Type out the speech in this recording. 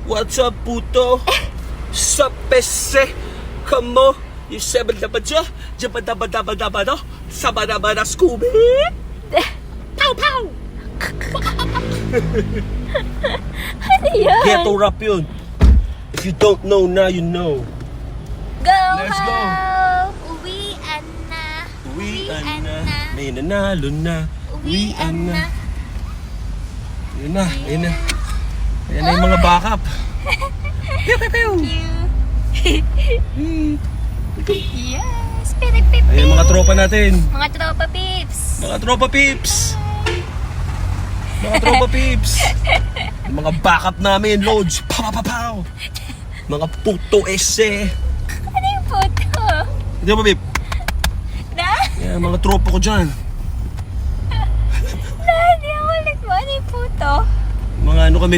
What's up, puto? Sa pese. Kamo. Yung 7 dabadya. Jabadabadabadabado. Sabadabada Scooby. Pow, pow. Ano yan? Ghetto rap yun. If you don't know, now you know. Go Let's go. home! Uwian na. Uwian na. May nanalo na. Uwian na. Ayun na, ayun na. Ayan na yung mga backup. Pew, pew, pew. Yes! Pinipip! Ayan mga tropa natin. Mga tropa peeps! Mga tropa peeps. Mga tropa peeps. Yung mga backup namin, loads. Pow, pow, pow. Mga puto ese. Ano yung photo? Hindi ba, Pip? Na? Ayan, mga tropa ko dyan. Na, hindi ako ulit mo. Ano yung photo? Mga ano kami,